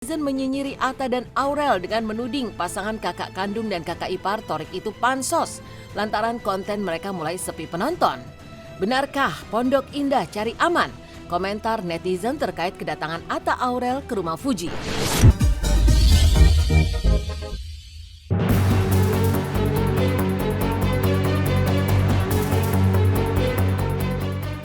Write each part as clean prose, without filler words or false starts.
Netizen menyinyiri Atta dan Aurel dengan menuding pasangan kakak kandung dan kakak ipar Thorik itu pansos lantaran konten mereka mulai sepi penonton. Benarkah Pondok Indah cari aman? Komentar netizen terkait kedatangan Atta Aurel ke rumah Fuji.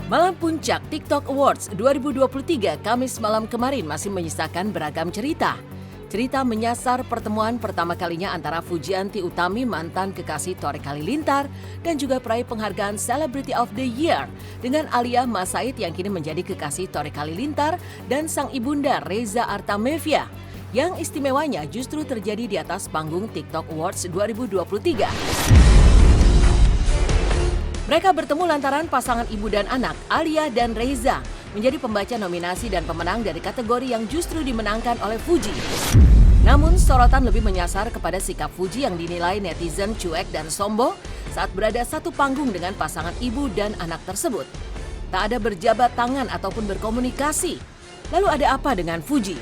Malam puncak TikTok Awards 2023 Kamis malam kemarin masih menyisakan beragam cerita. Cerita menyasar pertemuan pertama kalinya antara Fujianti Utami mantan kekasih Thorik Halilintar dan juga peraih penghargaan Celebrity of the Year dengan Alia Mas Said yang kini menjadi kekasih Thorik Halilintar dan sang ibunda Reza Artamevia. Yang istimewanya justru terjadi di atas panggung TikTok Awards 2023. Mereka bertemu lantaran pasangan ibu dan anak, Alia dan Reza, menjadi pembaca nominasi dan pemenang dari kategori yang justru dimenangkan oleh Fuji. Namun, sorotan lebih menyasar kepada sikap Fuji yang dinilai netizen cuek dan sombong saat berada satu panggung dengan pasangan ibu dan anak tersebut. Tak ada berjabat tangan ataupun berkomunikasi. Lalu ada apa dengan Fuji?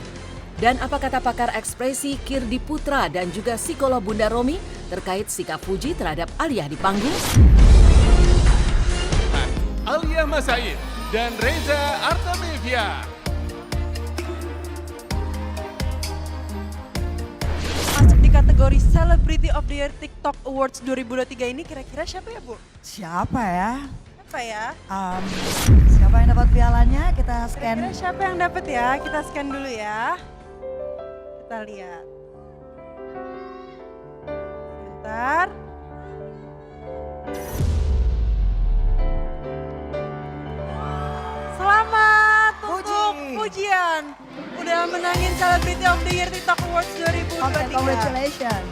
Dan apa kata pakar ekspresi Kirdi Putra dan juga psikolog Bunda Romi terkait sikap Fuji terhadap Alia di panggung? Alia Mas Said dan Reza Artamevia. Masuk di kategori Celebrity of the Year TikTok Awards 2023 ini kira-kira siapa ya, Bu? Siapa ya? Siapa ya? Siapa yang dapat pialanya? Kita scan. Kira-kira siapa yang dapat ya? Kita scan dulu ya. Kita lihat. Sebentar. Selamat untuk Fujian. Udah menangin Celebrity of the Year TikTok Awards 2023. Congratulations.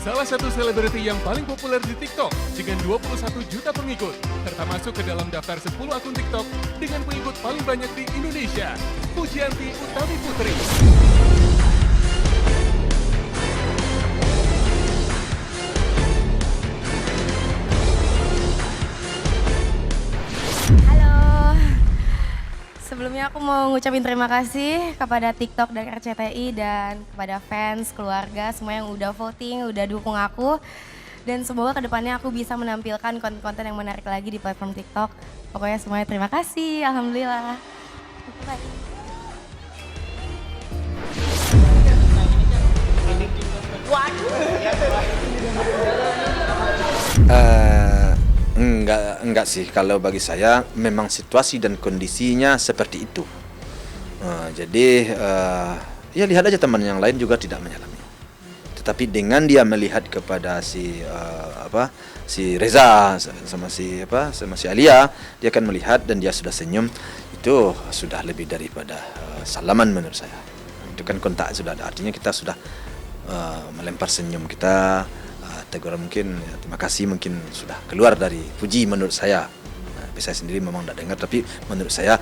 Salah satu selebriti yang paling populer di TikTok dengan 21 juta pengikut, serta masuk ke dalam daftar 10 akun TikTok dengan pengikut paling banyak di Indonesia, Fujianti Utami Putri. Sebelumnya aku mau ngucapin terima kasih kepada TikTok dan RCTI dan kepada fans, keluarga, semua yang udah voting, udah dukung aku. Dan semoga kedepannya aku bisa menampilkan konten-konten yang menarik lagi di platform TikTok. Pokoknya semuanya terima kasih, alhamdulillah. Enggak sih, kalau bagi saya memang situasi dan kondisinya seperti itu. Ya lihat aja teman yang lain juga tidak menyalami. Tetapi dengan dia melihat kepada si Reza sama si Alia, dia akan melihat dan dia sudah senyum, itu sudah lebih daripada salaman menurut saya. Itu kan kontak sudah ada, artinya kita sudah melempar senyum kita. Teguran mungkin ya, terima kasih mungkin sudah keluar dari Fuji menurut saya. Tapi saya sendiri memang tidak dengar, tapi menurut saya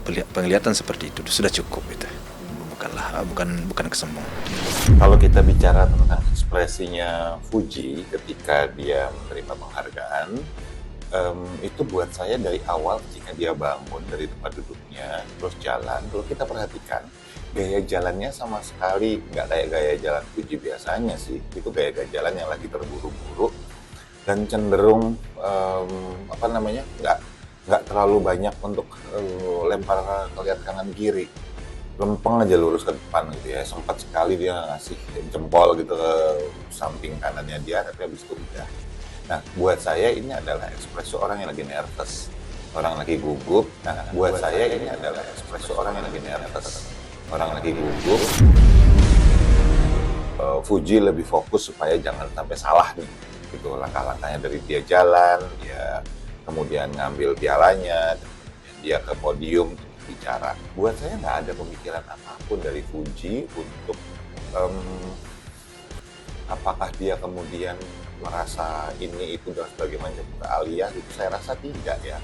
penglihatan seperti itu sudah cukup itu. Bukan kesombongan. Kalau kita bicara tentang ekspresinya Fuji ketika dia menerima penghargaan, itu buat saya dari awal ketika dia bangun dari tempat duduknya terus jalan, kalau kita perhatikan gaya jalannya sama sekali nggak kayak gaya jalan Fuji biasanya sih. Itu gaya jalan yang lagi terburu-buru dan cenderung nggak terlalu banyak untuk lempar ke lihat kanan kiri, lempeng aja lurus ke depan gitu ya. Sempat sekali dia ngasih jempol gitu ke samping kanannya dia, tapi habis itu udah. Nah, buat saya ini adalah ekspresi orang yang lagi nervous, orang lagi gugup. Nah, buat saya ini adalah ekspresi orang yang lagi nervous, orang lagi gugup. Fuji lebih fokus supaya jangan sampai salah nih, gitu langkah-langkahnya dari dia jalan, dia kemudian ngambil pialanya, kemudian dia ke podium bicara. Buat saya nggak ada pemikiran apapun dari Fuji untuk apakah dia kemudian merasa ini itu dan sebagai macam ke Alia gitu. Saya rasa tidak ya.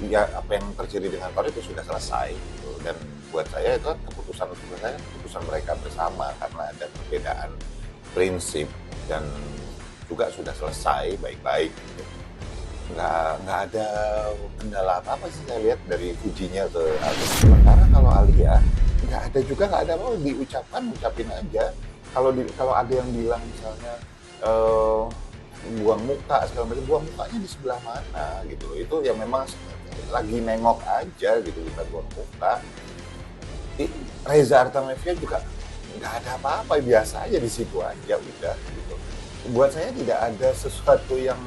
Ya apa yang terjadi dengan Thorik itu sudah selesai gitu. Dan buat saya itu keputusan mereka bersama karena ada perbedaan prinsip dan juga sudah selesai baik-baik gitu. nggak ada kendala apa sih saya lihat dari Fujinya ke Alia. Sementara kalau Alia nggak ada apa ucapin aja. Kalau ada yang bilang misalnya buang muka segala macam, buang mukanya di sebelah mana gitu loh. Itu yang memang lagi nengok aja gitu, bukan buang muka. Reza Artamevia juga nggak ada apa-apa, biasa aja di situ aja udah gitu. Buat saya tidak ada sesuatu yang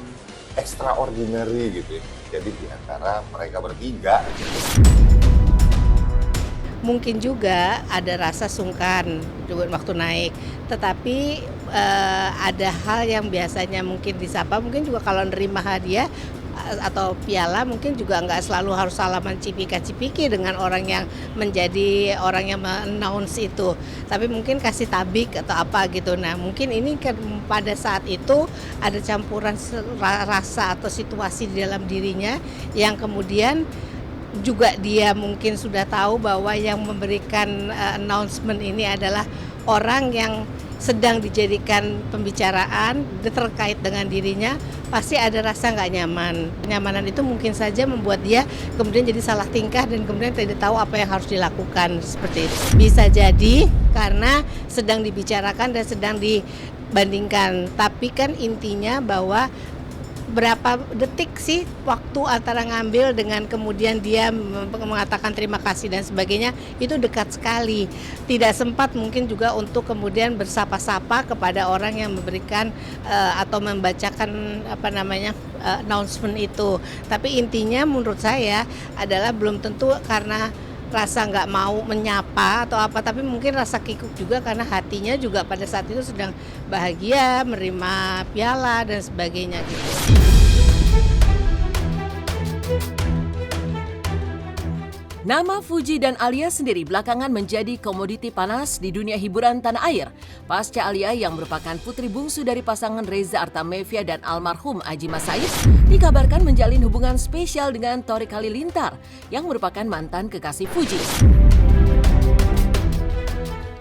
extraordinary gitu ya. Jadi di antara mereka bertiga. Mungkin juga ada rasa sungkan waktu naik, tetapi ada hal yang biasanya mungkin disapa, mungkin juga kalau nerima hadiah atau piala mungkin juga nggak selalu harus salaman cipika-cipiki dengan orang yang menjadi orang yang men-announce itu, tapi mungkin kasih tabik atau apa gitu. Nah mungkin ini kan pada saat itu ada campuran rasa atau situasi di dalam dirinya yang kemudian juga dia mungkin sudah tahu bahwa yang memberikan announcement ini adalah orang yang sedang dijadikan pembicaraan terkait dengan dirinya, pasti ada rasa nggak nyaman. Kenyamanan itu mungkin saja membuat dia kemudian jadi salah tingkah dan kemudian tidak tahu apa yang harus dilakukan seperti itu. Bisa jadi karena sedang dibicarakan dan sedang dibandingkan, tapi kan intinya bahwa berapa detik sih waktu antara ngambil dengan kemudian dia mengatakan terima kasih dan sebagainya, itu dekat sekali. Tidak sempat mungkin juga untuk kemudian bersapa-sapa kepada orang yang memberikan atau membacakan announcement itu. Tapi intinya menurut saya adalah belum tentu karena rasa nggak mau menyapa atau apa, tapi mungkin rasa kikuk juga karena hatinya juga pada saat itu sedang bahagia menerima piala dan sebagainya gitu. Nama Fuji dan Alia sendiri belakangan menjadi komoditi panas di dunia hiburan tanah air. Pasca Alia yang merupakan putri bungsu dari pasangan Reza Artamevia dan almarhum Aji Mas Said dikabarkan menjalin hubungan spesial dengan Thorik Halilintar yang merupakan mantan kekasih Fuji.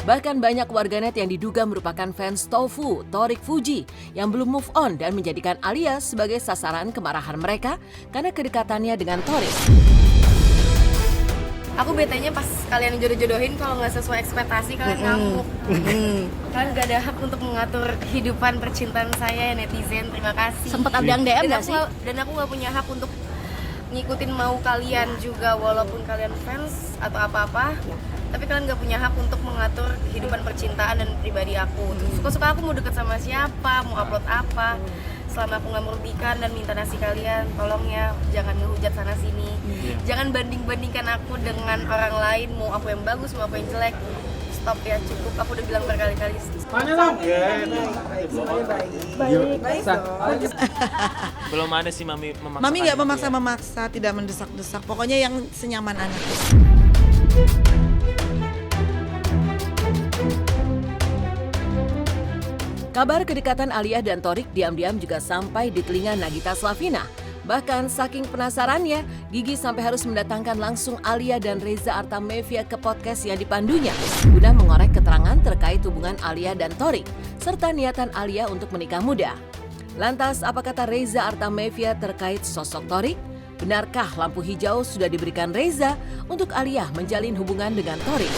Bahkan banyak warganet yang diduga merupakan fans Tofu, Thorik Fuji, yang belum move on dan menjadikan Alia sebagai sasaran kemarahan mereka karena kedekatannya dengan Thorik. Aku betanya pas kalian jodoh-jodohin kalau nggak sesuai ekspektasi kalian ngamuk. Kalian gak ada hak untuk mengatur kehidupan percintaan saya, netizen. Terima kasih. Sempet ada yang DM nggak sih? Dan aku nggak punya hak untuk ngikutin mau kalian juga walaupun kalian fans atau apa-apa. Tapi kalian nggak punya hak untuk mengatur kehidupan percintaan dan pribadi aku. Suka-suka aku mau deket sama siapa, mau upload apa. Selama aku nggak merugikan dan minta nasi kalian, tolong ya jangan ngehujat sana sini. Jangan banding-bandingkan aku dengan orang lain, mau aku yang bagus, mau aku yang jelek. Stop ya, cukup. Aku udah bilang berkali-kali. Baik. Belum ada sih Mami memaksa. Mami nggak memaksa, tidak mendesak-desak. Pokoknya yang senyaman anak. Kabar kedekatan Alia dan Thorik diam-diam juga sampai di telinga Nagita Slavina. Bahkan saking penasarannya, Gigi sampai harus mendatangkan langsung Alia dan Reza Artamevia ke podcast yang dipandunya guna mengorek keterangan terkait hubungan Alia dan Thorik serta niatan Alia untuk menikah muda. Lantas apa kata Reza Artamevia terkait sosok Thorik? Benarkah lampu hijau sudah diberikan Reza untuk Alia menjalin hubungan dengan Thorik?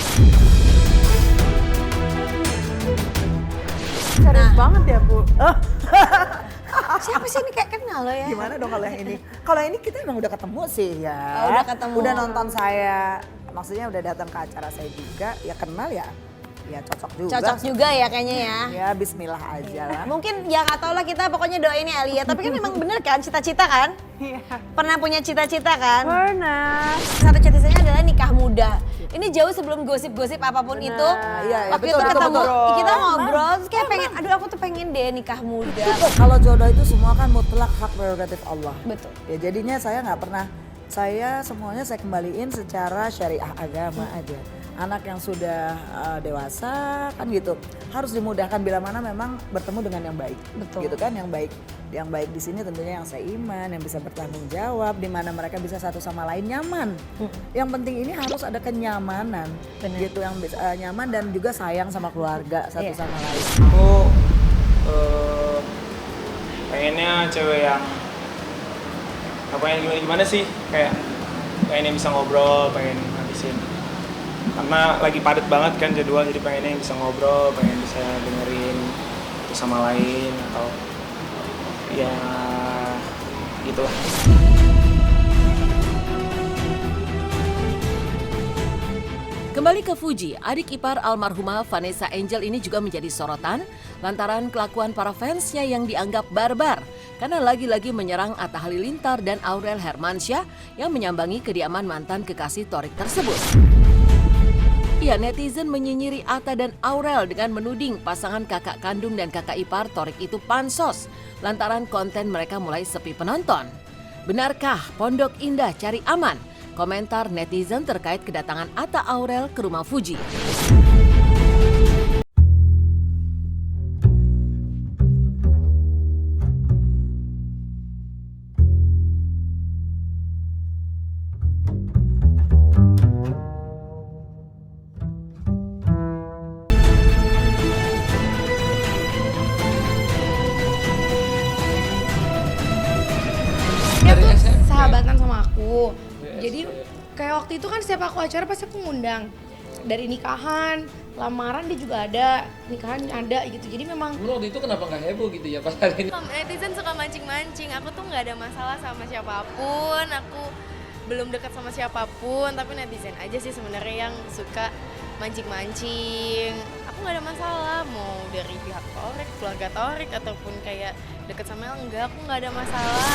Serius banget ya, Bu. Siapa sih ini, kayak kenal lo ya? Gimana dong kalau yang ini? Kalau ini kita emang udah ketemu sih ya. Oh, udah ketemu. Udah nonton saya, maksudnya udah datang ke acara saya juga, ya kenal ya. Ya cocok juga. Cocok juga ya kayaknya ya. Ya bismillah aja lah. Mungkin ya nggak tau lah, kita pokoknya doain ya Alia. Tapi kan emang bener kan cita-cita kan? Iya. Pernah punya cita-cita kan? Pernah. Satu cita-citanya adalah nikah muda. Ini jauh sebelum gosip-gosip apapun Bener. itu. Iya, Waktu betul, itu betul, ketemu, betul. kita ngobrol, terus kayak pengen, aduh aku tuh pengen deh nikah muda. Kalau jodoh itu semua kan mutlak hak prerogatif Allah. Betul. Ya jadinya saya nggak pernah, semuanya saya kembaliin secara syariah agama aja. Anak yang sudah dewasa kan gitu harus dimudahkan bila mana memang bertemu dengan yang baik. Betul. Gitu kan, yang baik di sini tentunya yang seiman, yang bisa bertanggung jawab, di mana mereka bisa satu sama lain nyaman. Yang penting ini harus ada kenyamanan. Benar. Gitu, yang bisa nyaman dan juga sayang sama keluarga satu sama lain. Aku pengennya cewek yang Apa yang gimana sih, kayak pengen yang bisa ngobrol, pengen habisin. Karena lagi padat banget kan jadwal, jadi pengennya yang bisa ngobrol, pengen bisa dengerin satu sama lain atau ya gitulah. Kembali ke Fuji, adik ipar almarhumah Vanessa Angel ini juga menjadi sorotan lantaran kelakuan para fansnya yang dianggap barbar karena lagi-lagi menyerang Atta Halilintar dan Aurel Hermansyah yang menyambangi kediaman mantan kekasih Thorik tersebut. Ya, netizen menyinyiri Atta dan Aurel dengan menuding pasangan kakak kandung dan kakak ipar Thorik itu pansos lantaran konten mereka mulai sepi penonton. Benarkah Pondok Indah cari aman? Komentar netizen terkait kedatangan Atta Aurel ke rumah Fuji. Dia tuh sahabatan sama aku. Jadi kayak waktu itu kan setiap aku acara pasti aku ngundang. Dari nikahan, lamaran dia juga ada, nikahan ada gitu. Jadi memang waktu itu kenapa nggak heboh gitu ya pas hari ini? netizen suka mancing-mancing. Aku tuh nggak ada masalah sama siapapun. Aku belum dekat sama siapapun, tapi netizen aja sih sebenarnya yang suka mancing-mancing. Aku nggak ada masalah, mau dari pihak Thorik, keluarga Thorik ataupun kayak deket sama El, enggak, aku nggak ada masalah.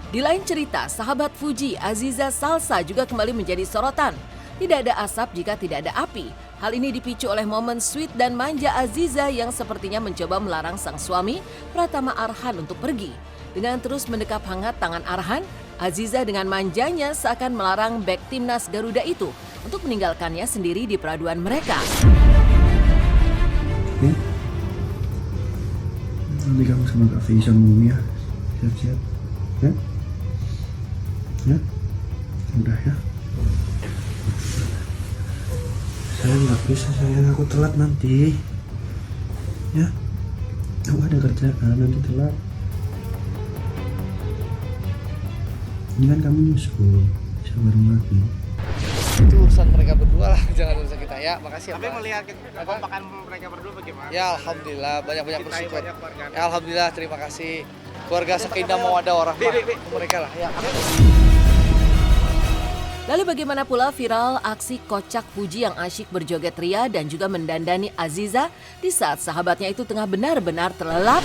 Di lain cerita, sahabat Fuji Aziza Salsa juga kembali menjadi sorotan. Tidak ada asap jika tidak ada api. Hal ini dipicu oleh momen sweet dan manja Aziza yang sepertinya mencoba melarang sang suami Pratama Arhan untuk pergi. Dengan terus mendekap hangat tangan Arhan, Aziza dengan manjanya seakan melarang bek timnas Garuda itu untuk meninggalkannya sendiri di peraduan mereka. Nanti kamu sama Kak Fei sama Umi ya, siap-siap ya? Ya? Udah ya? Saya nggak bisa sayang, aku telat nanti ya? Aku ada kerjaan, nanti telat. Ini kan kamu nyusul, bisa bareng lagi. Itu urusan mereka berdua lah, jangan urusan kita ya. Makasih ya. Tapi melihat kekompakan mereka berdua bagaimana? Ya alhamdulillah, banyak-banyak bersyukur. Ya, alhamdulillah, terima kasih. Keluarga Sekinda mau ada orang mereka lah ya. Lalu bagaimana pula viral aksi kocak Fuji yang asyik berjoget ria dan juga mendandani Aziza di saat sahabatnya itu tengah benar-benar terlelap?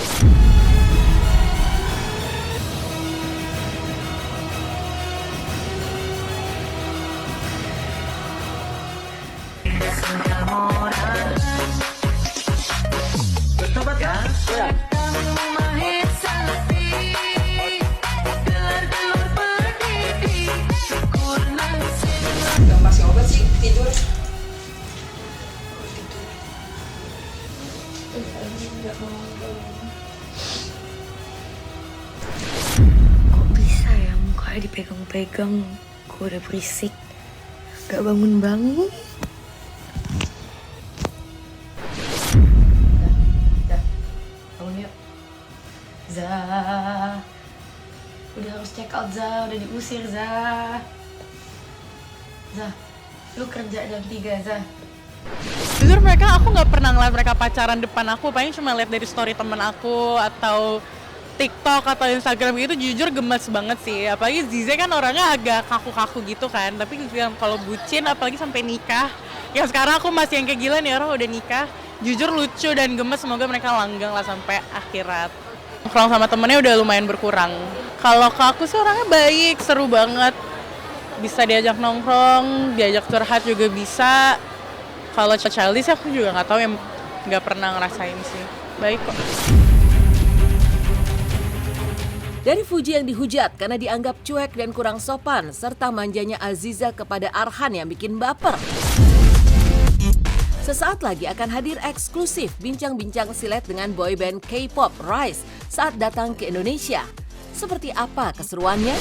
Masih obat sih, tidur. Kok bisa ya mukanya dipegang-pegang, gue udah berisik, gak bangun-bangun. Bangun yuk. Zah, udah harus check out Zah, udah diusir Zah. Zah, lu kerja jam 3 Zah. Jujur aku nggak pernah ngeliat mereka pacaran depan aku, paling cuma lihat dari story temen aku atau TikTok atau Instagram gitu. Jujur gemes banget sih, apalagi Zize kan orangnya agak kaku-kaku gitu kan, tapi kalau bucin apalagi sampai nikah. Yang sekarang aku masih yang kayak gila nih, orang udah nikah. Jujur lucu dan gemes, semoga mereka langgeng lah sampai akhirat. Nongkrong sama temennya udah lumayan berkurang. Kalau ke aku sih orangnya baik, seru banget. Bisa diajak nongkrong, diajak curhat juga bisa. Kalau childish aku juga nggak tahu, yang nggak pernah ngerasain sih. Baik kok. Dari Fuji yang dihujat karena dianggap cuek dan kurang sopan, serta manjanya Aziza kepada Arhan yang bikin baper. Sesaat lagi akan hadir eksklusif bincang-bincang silet dengan boyband K-pop Rise saat datang ke Indonesia. Seperti apa keseruannya?